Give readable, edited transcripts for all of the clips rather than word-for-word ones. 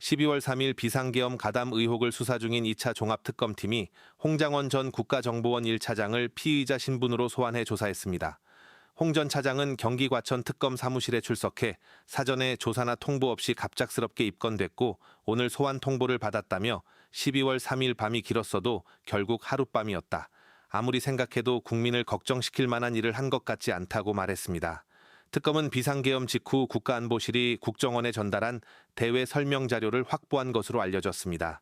12월 3일 비상계엄 가담 의혹을 수사 중인 2차 종합특검팀이 홍장원 전 국가정보원 1차장을 피의자 신분으로 소환해 조사했습니다. 홍 전 차장은 경기 과천 특검 사무실에 출석해 사전에 조사나 통보 없이 갑작스럽게 입건됐고 오늘 소환 통보를 받았다며 12월 3일 밤이 길었어도 결국 하룻밤이었다. 아무리 생각해도 국민을 걱정시킬 만한 일을 한 것 같지 않다고 말했습니다. 특검은 비상계엄 직후 국가안보실이 국정원에 전달한 대외 설명 자료를 확보한 것으로 알려졌습니다.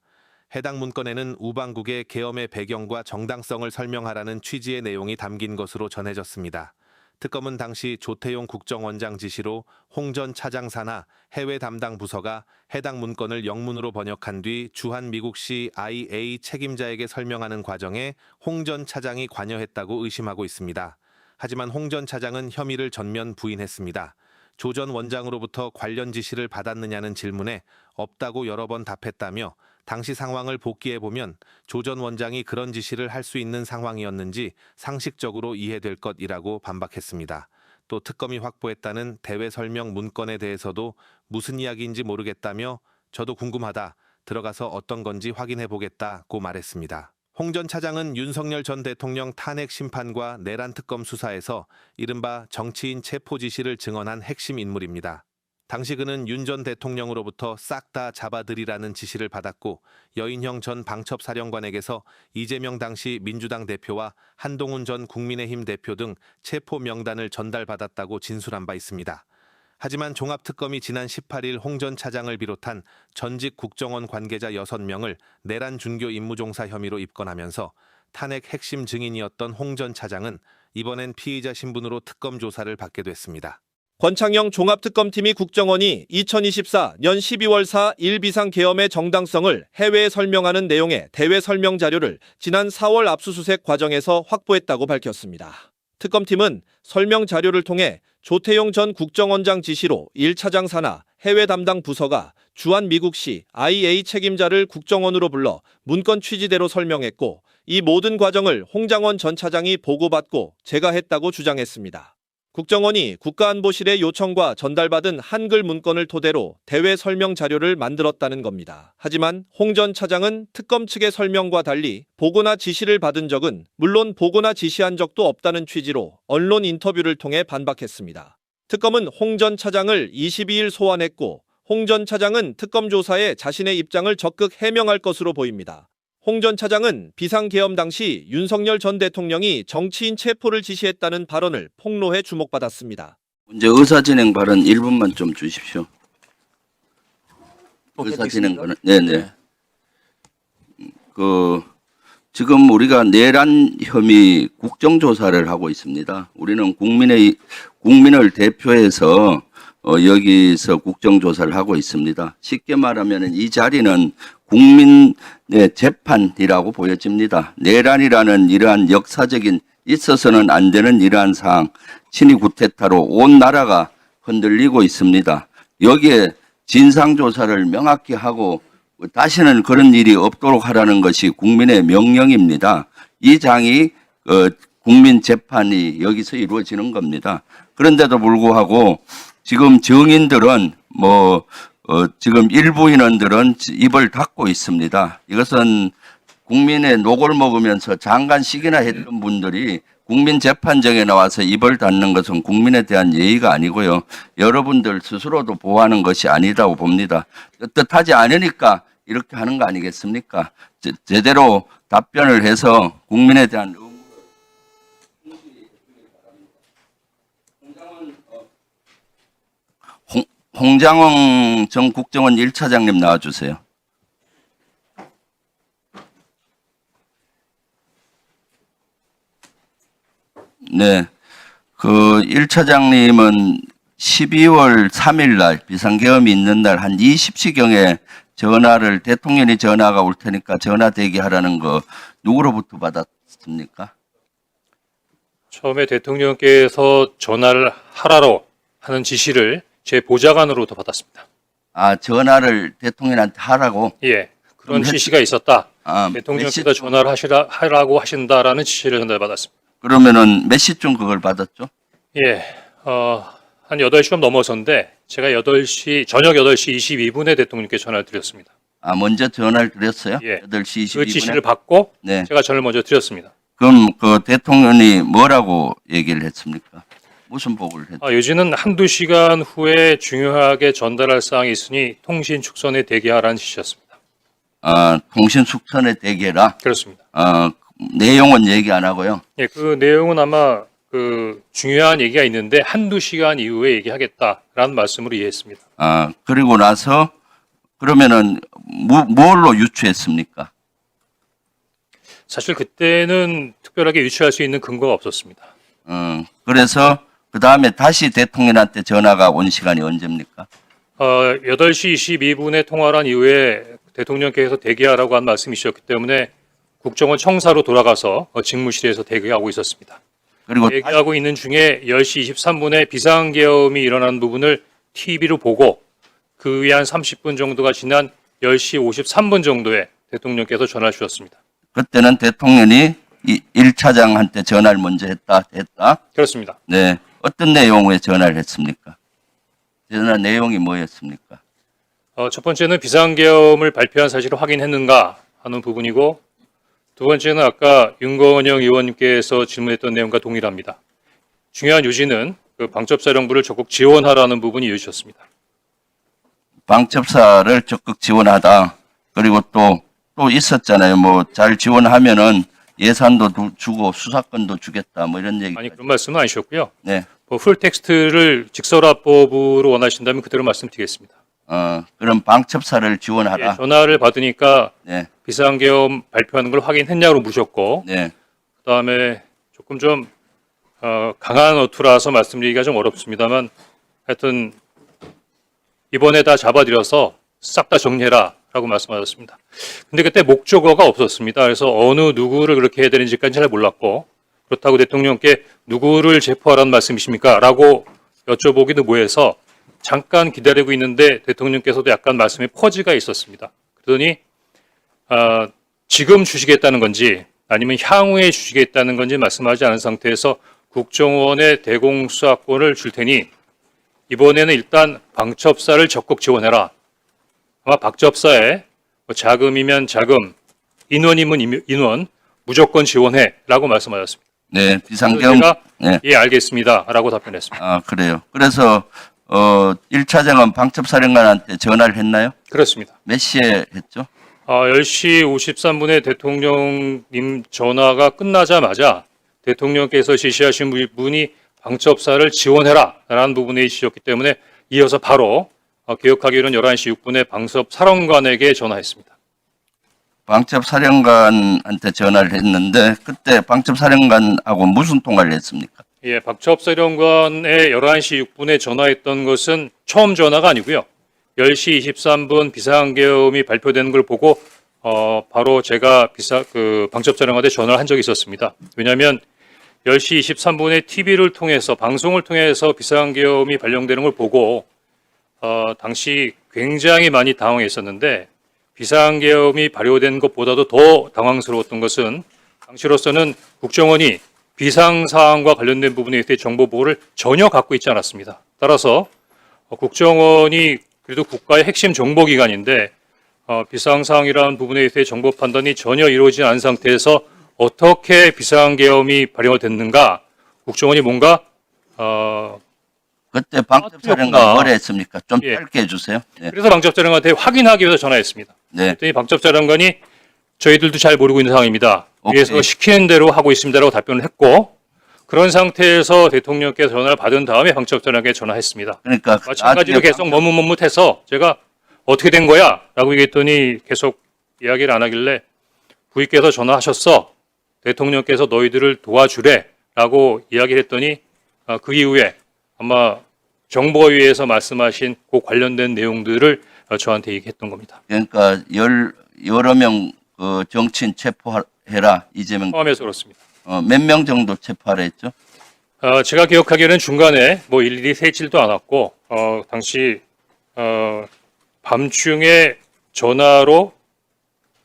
해당 문건에는 우방국의 계엄의 배경과 정당성을 설명하라는 취지의 내용이 담긴 것으로 전해졌습니다. 특검은 당시 조태용 국정원장 지시로 홍 전 차장 산하 해외 담당 부서가 해당 문건을 영문으로 번역한 뒤 주한미국시 IA 책임자에게 설명하는 과정에 홍 전 차장이 관여했다고 의심하고 있습니다. 하지만 홍 전 차장은 혐의를 전면 부인했습니다. 조 전 원장으로부터 관련 지시를 받았느냐는 질문에 없다고 여러 번 답했다며 당시 상황을 복기해보면 조 전 원장이 그런 지시를 할 수 있는 상황이었는지 상식적으로 이해될 것이라고 반박했습니다. 또 특검이 확보했다는 대외 설명 문건에 대해서도 무슨 이야기인지 모르겠다며 저도 궁금하다, 들어가서 어떤 건지 확인해보겠다고 말했습니다. 홍 전 차장은 윤석열 전 대통령 탄핵 심판과 내란 특검 수사에서 이른바 정치인 체포 지시를 증언한 핵심 인물입니다. 당시 그는 윤 전 대통령으로부터 싹 다 잡아들이라는 지시를 받았고 여인형 전 방첩사령관에게서 이재명 당시 민주당 대표와 한동훈 전 국민의힘 대표 등 체포 명단을 전달받았다고 진술한 바 있습니다. 하지만 종합특검이 지난 18일 홍 전 차장을 비롯한 전직 국정원 관계자 6명을 내란 준교 임무종사 혐의로 입건하면서 탄핵 핵심 증인이었던 홍 전 차장은 이번엔 피의자 신분으로 특검 조사를 받게 됐습니다. 권창영 종합특검팀이 국정원이 2024년 12월 4일 비상계엄의 정당성을 해외에 설명하는 내용의 대외 설명 자료를 지난 4월 압수수색 과정에서 확보했다고 밝혔습니다. 특검팀은 설명 자료를 통해 조태용 전 국정원장 지시로 1차장 산하 해외 담당 부서가 주한미국시 IA 책임자를 국정원으로 불러 문건 취지대로 설명했고 이 모든 과정을 홍장원 전 차장이 보고받고 제가 했다고 주장했습니다. 국정원이 국가안보실의 요청과 전달받은 한글 문건을 토대로 대외 설명 자료를 만들었다는 겁니다. 하지만 홍 전 차장은 특검 측의 설명과 달리 보고나 지시를 받은 적은 물론 보고나 지시한 적도 없다는 취지로 언론 인터뷰를 통해 반박했습니다. 특검은 홍 전 차장을 22일 소환했고 홍 전 차장은 특검 조사에 자신의 입장을 적극 해명할 것으로 보입니다. 홍 전 차장은 비상계엄 당시 윤석열 전 대통령이 정치인 체포를 지시했다는 발언을 폭로해 주목받았습니다. 이제 의사진행 발언 1분만 좀 주십시오. 의사진행 발언. 네네. 지금 우리가 내란 혐의 국정조사를 하고 있습니다. 우리는 국민을 대표해서 여기서 국정조사를 하고 있습니다. 쉽게 말하면 이 자리는 국민의 재판이라고 보여집니다. 내란이라는 이러한 역사적인 있어서는 안 되는 이러한 사항, 친위 구태타로 온 나라가 흔들리고 있습니다. 여기에 진상조사를 명확히 하고 다시는 그런 일이 없도록 하라는 것이 국민의 명령입니다. 이 장이 국민 재판이 여기서 이루어지는 겁니다. 그런데도 불구하고 지금 증인들은 지금 일부 인원들은 입을 닫고 있습니다. 이것은 국민의 녹을 먹으면서 장관식이나 했던 분들이 국민재판정에 나와서 입을 닫는 것은 국민에 대한 예의가 아니고요. 여러분들 스스로도 보호하는 것이 아니라고 봅니다. 뜻하지 않으니까 이렇게 하는 거 아니겠습니까? 제대로 답변을 해서 국민에 대한 홍장원 전 국정원 1차장님 나와주세요. 네. 1차장님은 12월 3일 날 비상계엄이 있는 날 한 20시경에 대통령이 전화가 올 테니까 전화 대기하라는 거 누구로부터 받았습니까? 처음에 대통령께서 전화를 하라고 하는 지시를 제 보좌관으로부터 받았습니다. 아, 전화를 대통령한테 하라고? 예, 그런 지시가 있었다. 아, 대통령께서 전화를 하라고 하신다라는 지시를 전달받았습니다. 그러면은 몇 시쯤 그걸 받았죠? 예, 한 8시 좀 넘어서인데 제가 저녁 8시 22분에 대통령께 전화를 드렸습니다. 아, 먼저 전화를 드렸어요? 예. 8시 22분에? 그 지시를 받고 네. 제가 전화를 먼저 드렸습니다. 그럼 그 대통령이 뭐라고 얘기를 했습니까? 무슨 보고를 했죠? 요지는 한두 시간 후에 중요하게 전달할 사항이 있으니 통신 축선에 대기하라는 지시였습니다. 아, 통신 숙선에 대기해라. 그렇습니다. 아, 내용은 얘기 안 하고요. 예, 그 내용은 아마 그 중요한 얘기가 있는데 한두 시간 이후에 얘기하겠다라는 말씀으로 이해했습니다. 아, 그리고 나서 그러면은 뭘로 유추했습니까? 사실 그때는 특별하게 유추할 수 있는 근거가 없었습니다. 그래서 그 다음에 다시 대통령한테 전화가 온 시간이 언제입니까? 8시 22분에 통화를 한 이후에 대통령께서 대기하라고 한 말씀이셨기 때문에 국정원 청사로 돌아가서 직무실에서 대기하고 있었습니다. 그리고 대기하고 있는 중에 10시 23분에 비상계엄이 일어난 부분을 TV로 보고 그 후에 한 30분 정도가 지난 10시 53분 정도에 대통령께서 전화를 주셨습니다. 그때는 대통령이 이 1차장한테 전화를 먼저 했다. 그렇습니다. 네. 어떤 내용의 전화를 했습니까? 전화 내용이 뭐였습니까? 첫 번째는 비상계엄을 발표한 사실을 확인했는가 하는 부분이고 두 번째는 아까 윤건영 의원님께서 질문했던 내용과 동일합니다. 중요한 요지는 그 방첩사령부를 적극 지원하라는 부분이 요지였습니다. 방첩사를 적극 지원하다. 그리고 또 있었잖아요. 뭐 잘 지원하면은 예산도 주고 수사권도 주겠다. 뭐 이런 얘기. 아니 그런 말씀은 아니셨고요. 네. 풀 텍스트를 직설화법으로 원하신다면 그대로 말씀드리겠습니다. 그럼 방첩사를 지원하라. 예, 전화를 받으니까 네. 비상계엄 발표하는 걸 확인했냐고 물으셨고 네. 그다음에 조금 좀 강한 어투라서 말씀드리기가 좀 어렵습니다만 하여튼 이번에 다 잡아들여서 싹 다 정리해라 라고 말씀하셨습니다. 근데 그때 목적어가 없었습니다. 그래서 어느 누구를 그렇게 해야 되는지까지 잘 몰랐고 그렇다고 대통령께 누구를 체포하라는 말씀이십니까? 라고 여쭤보기도 뭐해서 잠깐 기다리고 있는데 대통령께서도 약간 말씀에 퍼즈가 있었습니다. 그러더니 지금 주시겠다는 건지 아니면 향후에 주시겠다는 건지 말씀하지 않은 상태에서 국정원의 대공수사권을 줄 테니 이번에는 일단 방첩사를 적극 지원해라. 아마 방첩사에 자금이면 자금, 인원이면 인원 무조건 지원해라고 말씀하셨습니다. 네. 비상계엄. 제가 네. 예 알겠습니다라고 답변했습니다. 아, 그래요. 그래서 1차장은 방첩사령관한테 전화를 했나요? 그렇습니다. 몇 시에 했죠? 10시 53분에 대통령님 전화가 끝나자마자 대통령께서 지시하신 분이 방첩사를 지원해라라는 부분에 지시했기 때문에 이어서 바로 기억하기로는 11시 6분에 방첩사령관에게 전화했습니다. 방첩사령관한테 전화를 했는데 그때 방첩사령관하고 무슨 통화를 했습니까? 예, 방첩사령관에 11시 6분에 전화했던 것은 처음 전화가 아니고요. 10시 23분 비상계엄이 발표되는 걸 보고 바로 제가 방첩사령관한테 전화를 한 적이 있었습니다. 왜냐하면 10시 23분에 TV를 통해서 방송을 통해서 비상계엄이 발령되는 걸 보고 당시 굉장히 많이 당황했었는데 비상계엄이 발효된 것보다도 더 당황스러웠던 것은 당시로서는 국정원이 비상사항과 관련된 부분에 대해 정보 보호를 전혀 갖고 있지 않았습니다. 따라서 국정원이 그래도 국가의 핵심 정보기관인데 비상사항이라는 부분에 대해 정보 판단이 전혀 이루어지지 않은 상태에서 어떻게 비상계엄이 발효가 됐는가 국정원이 뭔가 그때 방첩사령관 그렇구나. 뭐라 했습니까? 좀 예. 짧게 해주세요. 네. 그래서 방첩사령관한테 확인하기 위해서 전화했습니다. 네. 그랬더니 방첩사령관이 저희들도 잘 모르고 있는 상황입니다. 오케이. 위에서 시키는 대로 하고 있습니다라고 답변을 했고 그런 상태에서 대통령께서 전화를 받은 다음에 방첩사령관에게 전화했습니다. 그러니까 마찬가지로 나중에 계속 머뭇머뭇해서 제가 어떻게 된 거야? 라고 얘기했더니 계속 이야기를 안 하길래 부위께서 전화하셨어. 대통령께서 너희들을 도와주래. 라고 이야기를 했더니 그 이후에 아마 정보위에서 말씀하신 그 관련된 내용들을 저한테 얘기했던 겁니다. 그러니까 여러 명 정치인 체포해라 이재명 포함해서 그렇습니다. 몇 명 정도 체포하라 했죠? 제가 기억하기에는 중간에 뭐 일일이 세지도 않았고 당시 밤중에 전화로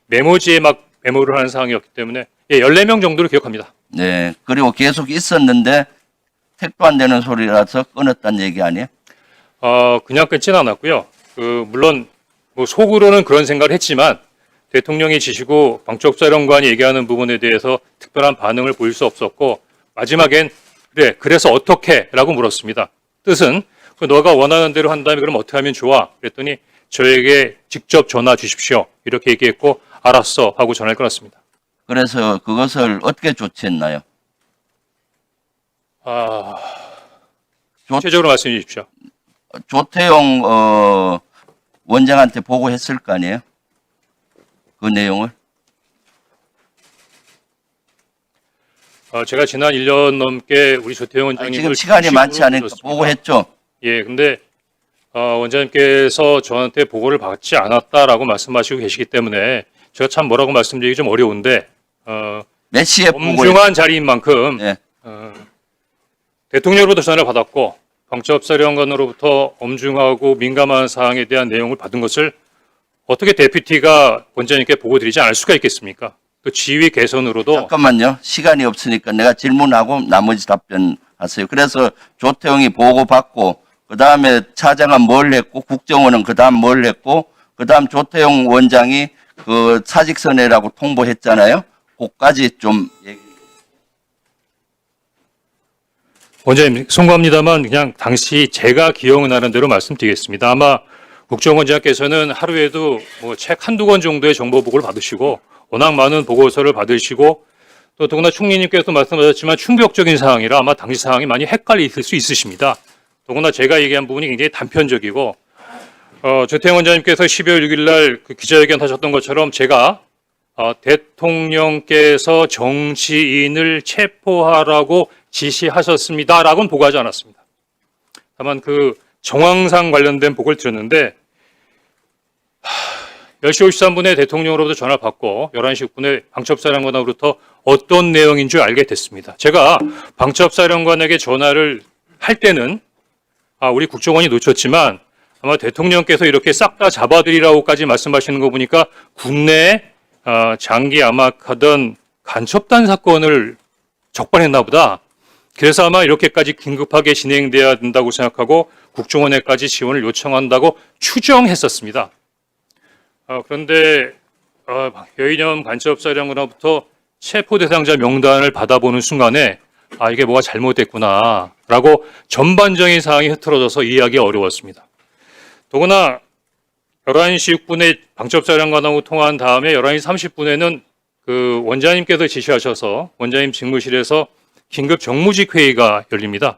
메모지에 막 메모를 하는 상황이었기 때문에 14명 정도로 기억합니다. 네. 그리고 계속 있었는데 택도 안 되는 소리라서 끊었다는 얘기 아니에요? 그냥 끊지는 않았고요. 물론 뭐 속으로는 그런 생각을 했지만 대통령이 지시고 방첩사령관이 얘기하는 부분에 대해서 특별한 반응을 보일 수 없었고 마지막엔 그래 그래서 어떻게? 라고 물었습니다. 뜻은 너가 원하는 대로 한다면 그럼 어떻게 하면 좋아? 그랬더니 저에게 직접 전화 주십시오. 이렇게 얘기했고 알았어 하고 전화를 끊었습니다. 그래서 그것을 어떻게 조치했나요? 구체적으로 말씀해 주십시오. 조태용 원장한테 보고했을 거 아니에요? 그 내용을? 제가 지난 1년 넘게 우리 조태용 아니, 원장님을 지금 시간이 많지 않으니까 들었습니다. 보고했죠? 예, 근데 원장님께서 저한테 보고를 받지 않았다라고 말씀하시고 계시기 때문에 제가 참 뭐라고 말씀드리기 좀 어려운데 몇 시에 보고했죠? 엄중한 자리인 만큼 네. 대통령으로부터 전화를 받았고 방첩사령관으로부터 엄중하고 민감한 사항에 대한 내용을 받은 것을 어떻게 데피티가 원장님께 보고 드리지 않을 수가 있겠습니까? 또 지휘 개선으로도 잠깐만요. 시간이 없으니까 내가 질문하고 나머지 답변하세요. 그래서 조태용이 보고받고 그다음에 차장은 뭘 했고 국정원은 그다음 뭘 했고 그다음 조태용 원장이 그 사직서내라고 통보했잖아요. 그까지 좀 얘기. 원장님 송구합니다만 그냥 당시 제가 기억나는 대로 말씀드리겠습니다. 아마 국정원장께서는 하루에도 뭐 책 한두 권 정도의 정보 보고를 받으시고 워낙 많은 보고서를 받으시고 또 더구나 총리님께서도 말씀하셨지만 충격적인 사항이라 아마 당시 상황이 많이 헷갈리실 수 있으십니다. 더구나 제가 얘기한 부분이 굉장히 단편적이고 조태용 원장님께서 12월 6일 날 그 기자회견 하셨던 것처럼 제가 대통령께서 정치인을 체포하라고 지시하셨습니다라고는 보고하지 않았습니다. 다만 그 정황상 관련된 보고를 드렸는데 10시 53분에 대통령으로부터 전화를 받고 11시 6분에 방첩사령관으로부터 어떤 내용인 줄 알게 됐습니다. 제가 방첩사령관에게 전화를 할 때는 우리 국정원이 놓쳤지만 아마 대통령께서 이렇게 싹 다 잡아드리라고까지 말씀하시는 거 보니까 국내에 장기 암약하던 간첩단 사건을 적발했나 보다. 그래서 아마 이렇게까지 긴급하게 진행돼야 된다고 생각하고 국정원에까지 지원을 요청한다고 추정했었습니다. 그런데 여인영 간첩사령관으로부터 체포 대상자 명단을 받아보는 순간에 이게 뭐가 잘못됐구나라고 전반적인 상황이 흐트러져서 이해하기 어려웠습니다. 더구나 11시 6분에 방첩사령관하고 통화한 다음에 11시 30분에는 그 원장님께서 지시하셔서 원장님 직무실에서 긴급 정무직 회의가 열립니다.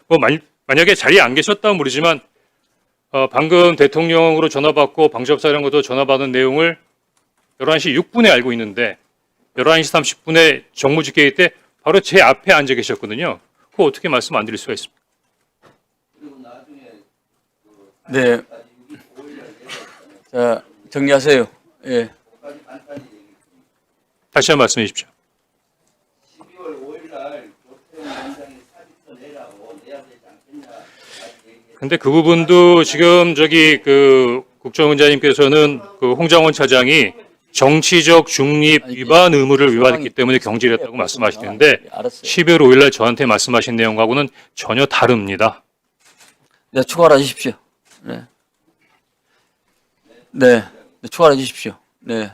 뭐 만약에 자리에 안 계셨다면 모르지만 방금 대통령으로 전화받고 방첩사령관으로 전화받은 내용을 11시 6분에 알고 있는데 11시 30분에 정무직 회의 때 바로 제 앞에 앉아 계셨거든요. 그거 어떻게 말씀 안 드릴 수가 있습니까? 네. 자, 정리하세요. 예. 다시 한번 말씀해 주십시오. 12월 5일 날 조태용 원장이 사직서 내라고 내야 되지 않겠냐. 근데 그 부분도 지금 그 국정원장님께서는 그 홍장원 차장이 정치적 중립 위반 의무를 위반했기 때문에 경질했다고 말씀하시는데 알았어요. 12월 5일 날 저한테 말씀하신 내용하고는 전혀 다릅니다. 네, 추가를 해주십시오. 네. 네. 추가를 해주십시오. 네.